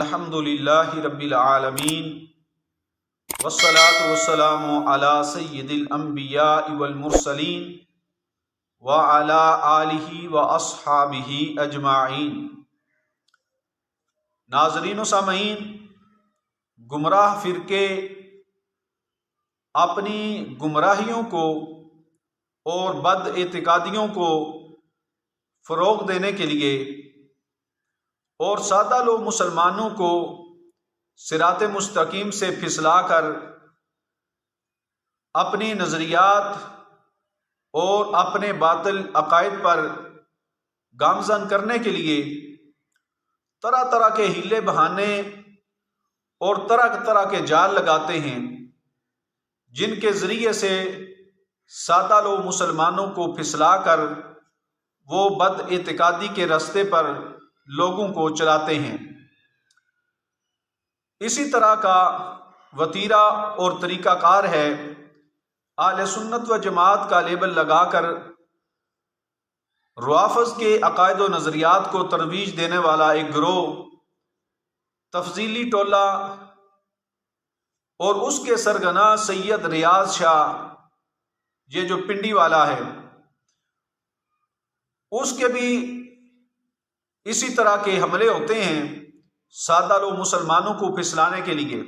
الحمد للہ رب العالمین والصلاة والسلام علی سید الانبیاء والمرسلین وعلی آلہ واصحابہ اجمعین۔ ناظرین و سامعین، گمراہ فرقے اپنی گمراہیوں کو اور بد اعتقادیوں کو فروغ دینے کے لیے اور سادہ لوگ مسلمانوں کو صراط مستقیم سے پھسلا کر اپنی نظریات اور اپنے باطل عقائد پر گامزن کرنے کے لیے طرح طرح کے ہیلے بہانے اور طرح طرح کے جال لگاتے ہیں، جن کے ذریعے سے سادہ لوگ مسلمانوں کو پھسلا کر وہ بد اعتقادی کے راستے پر لوگوں کو چلاتے ہیں۔ اسی طرح کا وتیرہ اور طریقہ کار ہے اہل سنت و جماعت کا لیبل لگا کر روافض کے عقائد و نظریات کو ترویج دینے والا ایک گروہ تفضیلی ٹولہ اور اس کے سرگنا سید ریاض شاہ، یہ جو پنڈی والا ہے، اس کے بھی اسی طرح کے حملے ہوتے ہیں سادہ لوگ مسلمانوں کو پھسلانے کے لیے۔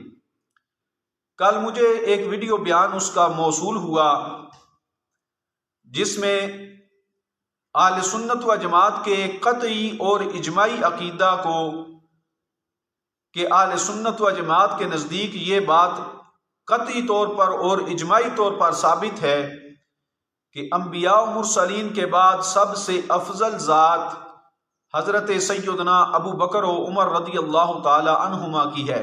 کل مجھے ایک ویڈیو بیان اس کا موصول ہوا جس میں اہل سنت و جماعت کے قطعی اور اجماعی عقیدہ کو کہ اہل سنت و جماعت کے نزدیک یہ بات قطعی طور پر اور اجماعی طور پر ثابت ہے کہ انبیاء و مرسلین کے بعد سب سے افضل ذات حضرت سیدنا ابو بکر و عمر رضی اللہ تعالی عنہما کی ہے،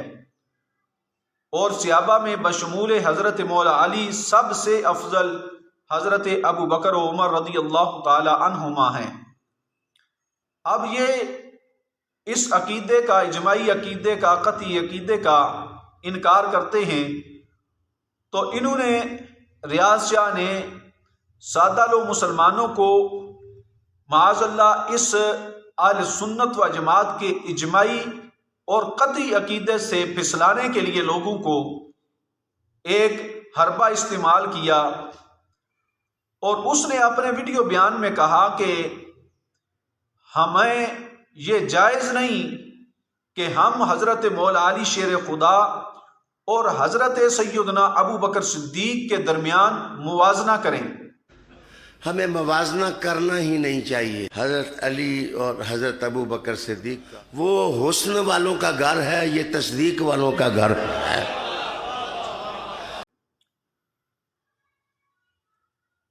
اور صحابہ میں بشمول حضرت مولا علی سب سے افضل حضرت ابو بکر و عمر رضی اللہ تعالی عنہما ہیں۔ اب یہ اس عقیدے کا، اجماعی عقیدے کا، قطعی عقیدے کا انکار کرتے ہیں، تو انہوں نے، ریاض شاہ نے، سادہ لوگ مسلمانوں کو معاذ اللہ اس اہل سنت و جماعت کے اجماعی اور قطعی عقیدے سے پھسلانے کے لیے لوگوں کو ایک حربہ استعمال کیا، اور اس نے اپنے ویڈیو بیان میں کہا کہ ہمیں یہ جائز نہیں کہ ہم حضرت مولا علی شیر خدا اور حضرت سیدنا ابو بکر صدیق کے درمیان موازنہ کریں۔ ہمیں موازنہ کرنا ہی نہیں چاہیے۔ حضرت علی اور حضرت ابو بکر صدیق وہ حسن والوں کا گھر ہے، یہ تصدیق والوں کا گھر ہے۔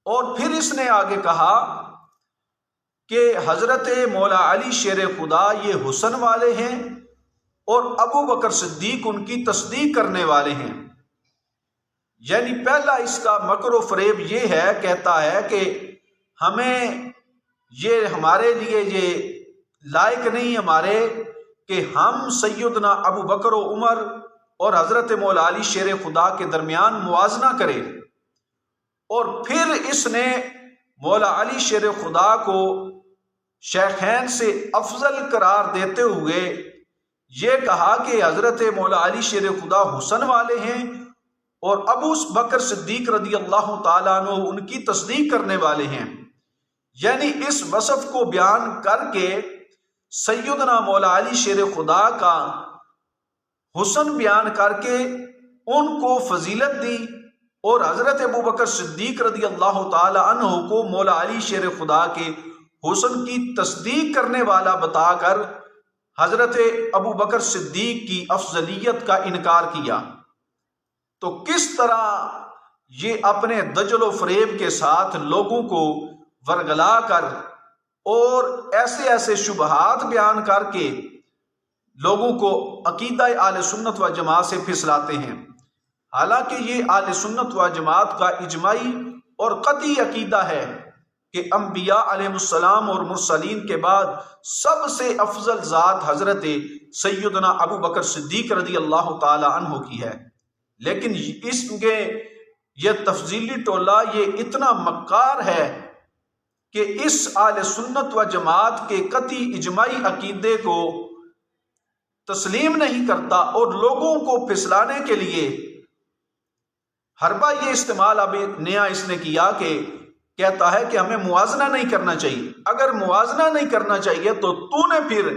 اور پھر اس نے آگے کہا کہ حضرت مولا علی شیر خدا یہ حسن والے ہیں اور ابو بکر صدیق ان کی تصدیق کرنے والے ہیں۔ یعنی پہلا اس کا مکر و فریب یہ ہے، کہتا ہے کہ ہمیں یہ، ہمارے لیے یہ لائق نہیں ہمارے کہ ہم سیدنا ابو بکر و عمر اور حضرت مولا علی شیر خدا کے درمیان موازنہ کریں۔ اور پھر اس نے مولا علی شیر خدا کو شیخین سے افضل قرار دیتے ہوئے یہ کہا کہ حضرت مولا علی شیر خدا حسن والے ہیں اور ابو بکر صدیق رضی اللہ تعالیٰ عنہ ان کی تصدیق کرنے والے ہیں۔ یعنی اس وصف کو بیان کر کے سیدنا مولا علی شیر خدا کا حسن بیان کر کے ان کو فضیلت دی، اور حضرت ابو بکر صدیق رضی اللہ تعالیٰ عنہ کو مولا علی شیر خدا کے حسن کی تصدیق کرنے والا بتا کر حضرت ابو بکر صدیق کی افضلیت کا انکار کیا۔ تو کس طرح یہ اپنے دجل و فریب کے ساتھ لوگوں کو ورگلا کر اور ایسے ایسے شبہات بیان کر کے لوگوں کو عقیدہ اہل سنت و جماعت سے پھسلاتے ہیں، حالانکہ یہ اہل سنت و جماعت کا اجماعی اور قطعی عقیدہ ہے کہ انبیاء علیہ السلام اور مرسلین کے بعد سب سے افضل ذات حضرت سیدنا ابو بکر صدیق رضی اللہ تعالی عنہ کی ہے۔ لیکن اس کے یہ تفضیلی ٹولہ یہ اتنا مکار ہے کہ اس اہل سنت و جماعت کے قطعی اجماعی عقیدے کو تسلیم نہیں کرتا اور لوگوں کو پھسلانے کے لیے حربہ یہ استعمال اب نیا اس نے کیا کہ کہتا ہے کہ ہمیں موازنہ نہیں کرنا چاہیے۔ اگر موازنہ نہیں کرنا چاہیے تو نے پھر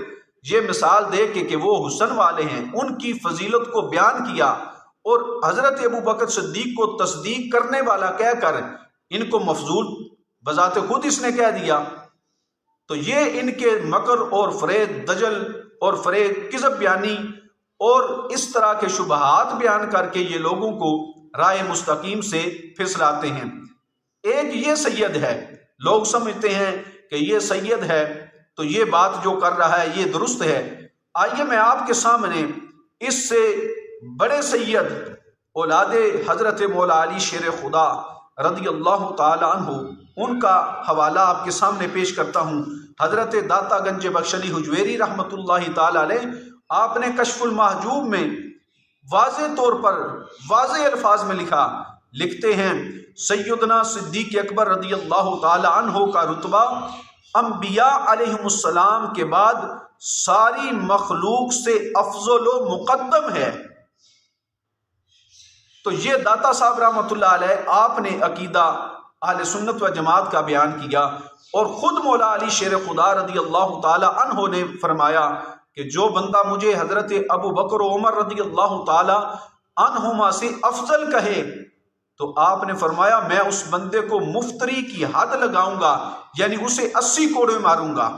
یہ مثال دے کہ وہ حسن والے ہیں، ان کی فضیلت کو بیان کیا اور حضرت ابو بکر صدیق کو تصدیق کرنے والا کہہ کر ان کو مفضول بذات خود اس نے کہہ دیا۔ تو یہ ان کے مکر اور فریب، دجل اور فریب، کذب بیانی اور اس طرح کے شبہات بیان کر کے یہ لوگوں کو رائے مستقیم سے پھسلاتے ہیں۔ ایک یہ سید ہے، لوگ سمجھتے ہیں کہ یہ سید ہے تو یہ بات جو کر رہا ہے یہ درست ہے۔ آئیے میں آپ کے سامنے اس سے بڑے سید اولاد حضرت مولا علی شیر خدا رضی اللہ تعالی عنہ ان کا حوالہ آپ کے سامنے پیش کرتا ہوں۔ حضرت داتا گنج بخش علی حجویری رحمۃ اللہ تعالی علیہ، آپ نے کشف المحجوب میں واضح طور پر واضح الفاظ میں لکھتے ہیں سیدنا صدیق اکبر رضی اللہ تعالی عنہ کا رتبہ انبیاء علیہم السلام کے بعد ساری مخلوق سے افضل و مقدم ہے۔ تو یہ داتا صاحب رحمۃ اللہ علیہ آپ نے عقیدہ اہل سنت و جماعت کا بیان کیا، اور خود مولا علی شیر خدا رضی اللہ تعالی عنہ نے فرمایا کہ جو بندہ مجھے حضرت ابو بکر و عمر رضی اللہ تعالی عنہما سے افضل کہے تو آپ نے فرمایا میں اس بندے کو مفتری کی حد لگاؤں گا، یعنی اسے 80 کوڑے ماروں گا۔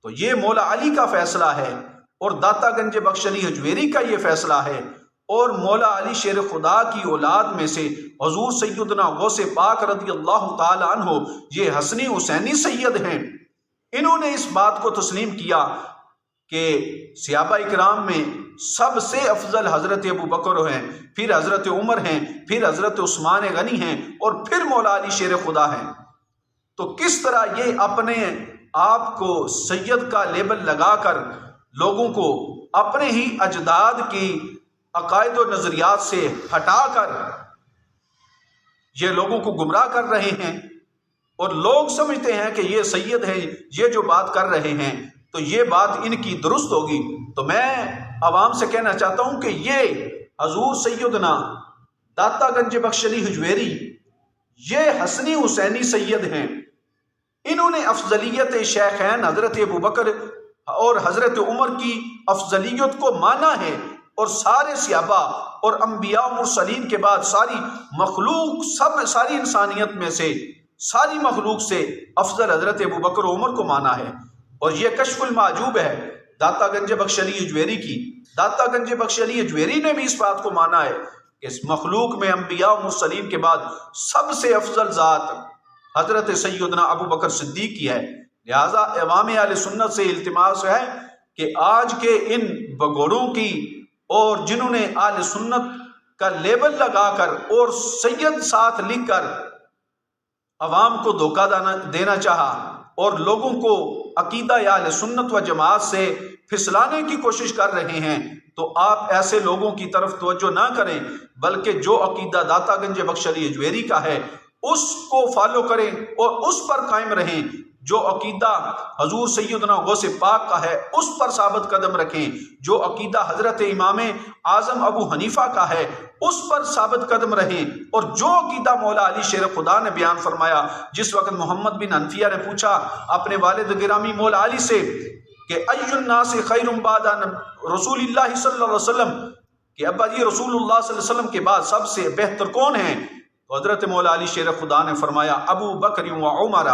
تو یہ مولا علی کا فیصلہ ہے، اور داتا گنج بخش علی حجویری کا یہ فیصلہ ہے، اور مولا علی شیر خدا کی اولاد میں سے حضور سیدنا غوث پاک رضی اللہ تعالی عنہ یہ حسنی حسینی سید ہیں۔ انہوں نے اس بات کو تسلیم کیا کہ صحابہ اکرام میں سب سے افضل حضرت ابو بکر ہیں، پھر حضرت عمر ہیں، پھر حضرت عثمان غنی ہیں، اور پھر مولا علی شیر خدا ہیں۔ تو کس طرح یہ اپنے آپ کو سید کا لیبل لگا کر لوگوں کو اپنے ہی اجداد کی عقائد و نظریات سے ہٹا کر یہ لوگوں کو گمراہ کر رہے ہیں، اور لوگ سمجھتے ہیں کہ یہ سید ہیں، یہ جو بات کر رہے ہیں تو یہ بات ان کی درست ہوگی۔ تو میں عوام سے کہنا چاہتا ہوں کہ یہ حضور سیدنا داتا گنج بخش علی حجویری یہ حسنی حسینی سید ہیں۔ انہوں نے افضلیت شیخین حضرت ابو بکر اور حضرت عمر کی افضلیت کو مانا ہے، اور سارے صحابہ اور انبیاء و مرسلین کے بعد ساری مخلوق، ساری انسانیت میں سے ساری مخلوق سے افضل حضرت ابو بکر و عمر کو مانا ہے۔ اور یہ کشف المحجوب ہے داتا گنج بخش علی حجویری کی۔ داتا گنج بخش علی حجویری نے بھی اس بات کو مانا ہے کہ اس مخلوق میں انبیاء و مرسلین کے بعد سب سے افضل ذات حضرت سیدنا ابو بکر صدیق کی ہے۔ لہذا عوام اہل سنت سے التماس ہے کہ آج کے ان بگوڑوں کی اور جنہوں نے اہل سنت کا لیبل لگا کر اور سید ساتھ لکھ کر عوام کو دھوکہ دینا چاہا اور لوگوں کو عقیدہ اہل سنت و جماعت سے پھسلانے کی کوشش کر رہے ہیں، تو آپ ایسے لوگوں کی طرف توجہ نہ کریں، بلکہ جو عقیدہ داتا گنج بخش علی حجویری کا ہے اس کو فالو کریں اور اس پر قائم رہیں۔ جو عقیدہ حضور سیدنا غوث پاک کا ہے اس پر ثابت قدم رکھیں، جو عقیدہ حضرت امام اعظم ابو حنیفہ کا ہے اس پر ثابت قدم رہیں، اور جو عقیدہ مولا علی شیر خدا نے بیان فرمایا جس وقت محمد بن حنفیہ نے پوچھا اپنے والد گرامی مولا علی سے کہ ای الناس خیر بعد رسول اللہ صلی اللہ علیہ وسلم، کہ ابا جی رسول اللہ صلی اللہ علیہ وسلم کے بعد سب سے بہتر کون ہیں؟ تو حضرت مولا علی شیر خدا نے فرمایا ابو بکر و عمر،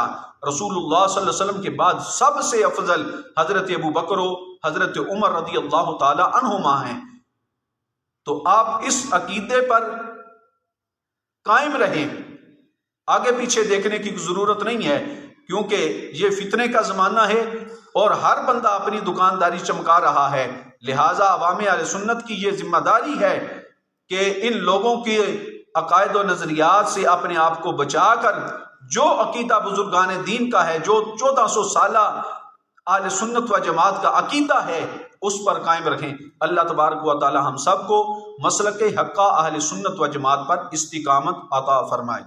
رسول اللہ صلی اللہ علیہ وسلم کے بعد سب سے افضل حضرت ابو بکر و حضرت عمر رضی اللہ تعالی عنہما ہیں۔ تو آپ اس عقیدے پر قائم رہیں، آگے پیچھے دیکھنے کی ضرورت نہیں ہے، کیونکہ یہ فتنے کا زمانہ ہے اور ہر بندہ اپنی دکانداری چمکا رہا ہے۔ لہٰذا عوام اہل سنت کی یہ ذمہ داری ہے کہ ان لوگوں کے عقائد و نظریات سے اپنے آپ کو بچا کر جو عقیدہ بزرگان دین کا ہے، جو 1400 سالہ اہل سنت و جماعت کا عقیدہ ہے، اس پر قائم رکھیں۔ اللہ تبارک و تعالی ہم سب کو مسلک حقہ اہل سنت و جماعت پر استقامت عطا فرمائے۔